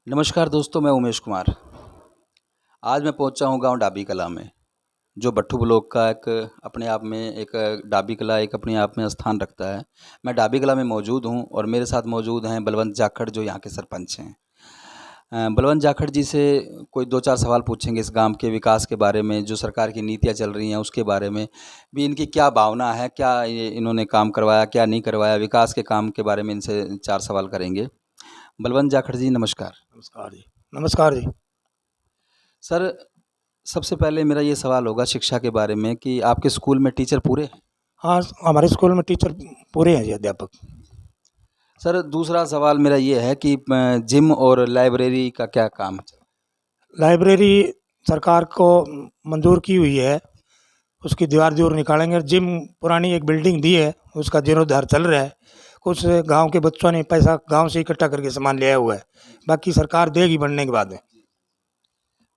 नमस्कार दोस्तों, मैं उमेश कुमार। आज मैं पहुंचा हूं गांव डाबी कला में, जो बट्टू ब्लॉक का एक अपने आप में एक डाबी कला एक अपने आप में स्थान रखता है। मैं डाबी कला में मौजूद हूं और मेरे साथ मौजूद हैं बलवंत जाखड़, जो यहां के सरपंच हैं। बलवंत जाखड़ जी से कोई 2-4 सवाल पूछेंगे इस गांव के विकास के बारे में, जो सरकार की नीतियां चल रही हैं उसके बारे में भी, इनकी क्या भावना है, क्या ये इन्होंने काम करवाया, क्या नहीं करवाया, विकास के काम के बारे में इनसे 4 सवाल करेंगे। बलवंत जाखड़ जी, नमस्कार। नमस्कार जी। नमस्कार जी। सर, सबसे पहले मेरा ये सवाल होगा शिक्षा के बारे में कि आपके स्कूल में टीचर पूरे हैं? हाँ, हमारे स्कूल में टीचर पूरे हैं जी, अध्यापक। सर, दूसरा सवाल मेरा ये है कि जिम और लाइब्रेरी का क्या काम है? लाइब्रेरी सरकार को मंजूर की हुई है, उसकी दीवार निकालेंगे। और जिम पुरानी एक बिल्डिंग दी है, उसका जीर्णोद्धार चल रहा है। कुछ गांव के बच्चों ने पैसा गांव से इकट्ठा करके सामान लिया हुआ है, बाकी सरकार देगी बनने के बाद में।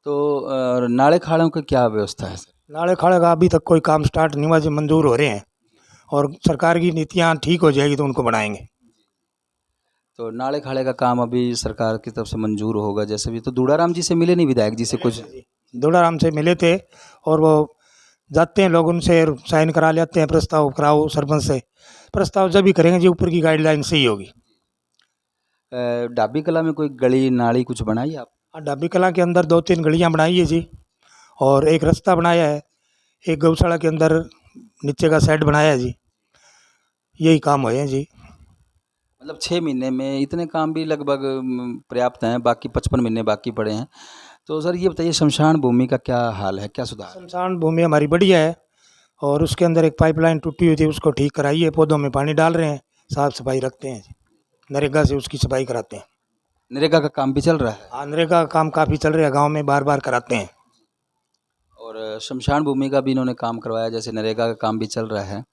तो नाले खाड़ों की क्या व्यवस्था है सर? नाले खाड़े का अभी तक कोई काम स्टार्ट नहीं हुआ जी, मंजूर हो रहे हैं और सरकार की नीतियाँ ठीक हो जाएगी तो उनको बढ़ाएंगे। तो नाले खाड़े का काम अभी सरकार की तरफ से मंजूर होगा। जैसे भी तो दूड़ाराम जी से मिले नहीं, विधायक जी से कुछ? दूड़ाराम से मिले थे और वो जाते हैं लोग, उनसे साइन करा लेते हैं, प्रस्ताव कराओ सरपंच से। प्रस्ताव जब भी करेंगे जी, ऊपर की गाइडलाइन सही होगी। डाबी कला में कोई गली नाली कुछ बनाई आप? हाँ, डाबी कला के अंदर 2-3 गलियाँ बनाई है जी, और एक रास्ता बनाया है। एक गौशाला के अंदर नीचे का शेड बनाया है जी। यही काम हुए हैं जी। मतलब 6 महीने में इतने काम भी लगभग पर्याप्त हैं, बाकी 55 महीने बाकी पड़े हैं। तो सर ये बताइए, शमशान भूमि का क्या हाल है, क्या सुधार है? शमशान भूमि हमारी बढ़िया है, और उसके अंदर एक पाइपलाइन टूटी हुई थी, उसको ठीक कराई है। पौधों में पानी डाल रहे हैं, साफ सफाई रखते हैं जी। नरेगा से उसकी सफाई कराते हैं। नरेगा का काम भी चल रहा है? हाँ, नरेगा का काम काफ़ी चल रहा है, गाँव में बार बार कराते हैं। और शमशान भूमि का भी इन्होंने काम करवाया, जैसे नरेगा का काम भी चल रहा है।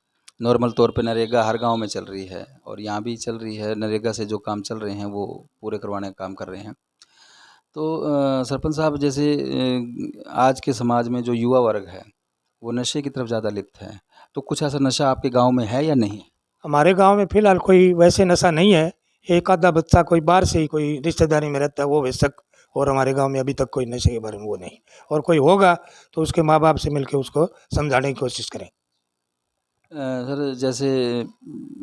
नॉर्मल तौर पे नरेगा हर गांव में चल रही है और यहाँ भी चल रही है। नरेगा से जो काम चल रहे हैं वो पूरे करवाने का काम कर रहे हैं। तो सरपंच साहब, जैसे आज के समाज में जो युवा वर्ग है वो नशे की तरफ ज़्यादा लिप्त है, तो कुछ ऐसा नशा आपके गांव में है या नहीं? हमारे गांव में फिलहाल कोई वैसे नशा नहीं है। एक आधा बच्चा कोई बाहर से ही कोई रिश्तेदारी में रहता है, वो बेशक। और हमारे गांव में अभी तक कोई नशे के बारे में वो नहीं। और कोई होगा तो उसके माँ बाप से मिलकर उसको समझाने की कोशिश करें। सर, जैसे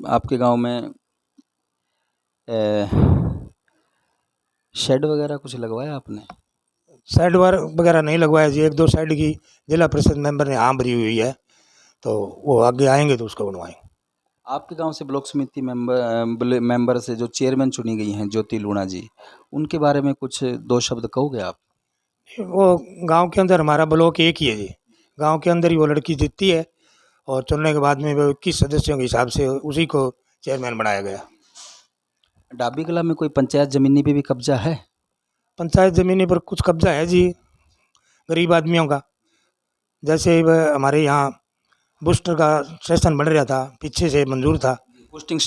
आपके गांव में शेड वगैरह कुछ लगवाया आपने? साइड वार वगैरह नहीं लगवाया जी। 1-2 साइड की जिला परिषद मेंबर ने हाँ भरी हुई है, तो वो आगे आएंगे तो उसको बनवाएंगे। आपके गांव से ब्लॉक समिति मेंबर से जो चेयरमैन चुनी गई हैं, ज्योति लूणा जी, उनके बारे में कुछ 2 शब्द कहोगे आप? वो गांव के अंदर हमारा ब्लॉक एक ही है जी, गांव के अंदर ही वो लड़की जीतती है, और चुनने के बाद में वो 21 सदस्यों के हिसाब से उसी को चेयरमैन बनाया गया। डाबी कला में कोई पंचायत जमीनी पे भी कब्जा है? पंचायत ज़मीनी पर कुछ कब्जा है जी, गरीब आदमियों का। जैसे हमारे यहाँ बूस्टर का स्टेशन बन रहा था, पीछे से मंजूर था। Boosting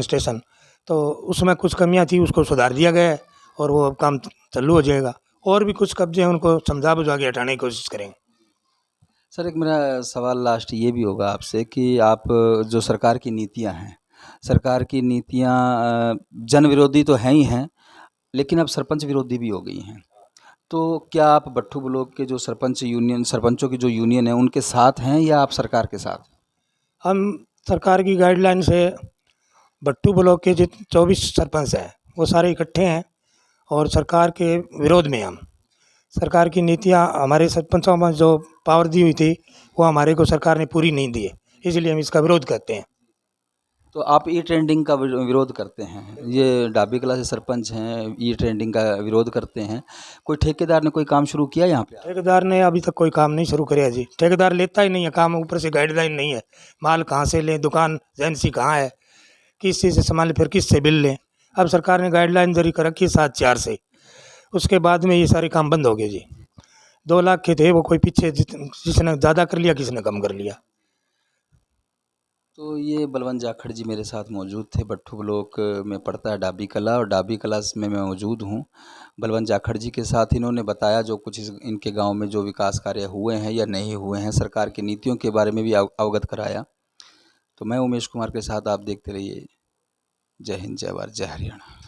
station. तो उसमें कुछ कमियां थी, उसको सुधार दिया गया है और वो अब काम चालू हो जाएगा। और भी कुछ कब्जे हैं, उनको समझा बुझा के हटाने की कोशिश करेंगे। सर, एक मेरा सवाल लास्ट ये भी होगा आपसे कि आप जो सरकार की नीतियां हैं, सरकार की नीतियां जन विरोधी तो हैं ही हैं, लेकिन अब सरपंच विरोधी भी हो गई हैं। तो क्या आप बट्टू ब्लॉक के जो सरपंचों की जो यूनियन है उनके साथ हैं या आप सरकार के साथ? हम सरकार की गाइडलाइन से बट्टू ब्लॉक के जितने 24 सरपंच हैं वो सारे इकट्ठे हैं, और सरकार के विरोध में हम। सरकार की नीतियां हमारे सरपंचों में जो पावर दी हुई थी वो हमारे को सरकार ने पूरी नहीं दी है, इसलिए हम इसका विरोध करते हैं। तो आप ई ट्रेंडिंग का विरोध करते हैं? ये डाबी कला से सरपंच हैं, ई ट्रेंडिंग का विरोध करते हैं। कोई ठेकेदार ने कोई काम शुरू किया यहाँ पे? ठेकेदार ने अभी तक कोई काम नहीं शुरू कराया जी। ठेकेदार लेता ही नहीं है काम, ऊपर से गाइडलाइन नहीं है। माल कहाँ से लें, दुकान एजेंसी कहाँ है, किस चीज़ से सामान लें, फिर किस से बिल लें। अब सरकार ने गाइडलाइन जारी कर रखी है 7/4 से, उसके बाद में ये सारे काम बंद हो गए जी। 2 लाख के थे वो, कोई पीछे जिसने ज़्यादा कर लिया, किसी ने कम कर लिया। तो ये बलवंत जाखड़ जी मेरे साथ मौजूद थे। बट्टू ब्लॉक में पड़ता है डाबी कला, और डाबी कला में मैं मौजूद हूँ। बलवंत जाखड़ जी के साथ इन्होंने बताया जो कुछ इनके गांव में जो विकास कार्य हुए हैं या नहीं हुए हैं, सरकार की नीतियों के बारे में भी अवगत कराया। तो मैं उमेश कुमार के साथ, आप देखते रहिए। जय हिंद, जय भारत, जय हरियाणा।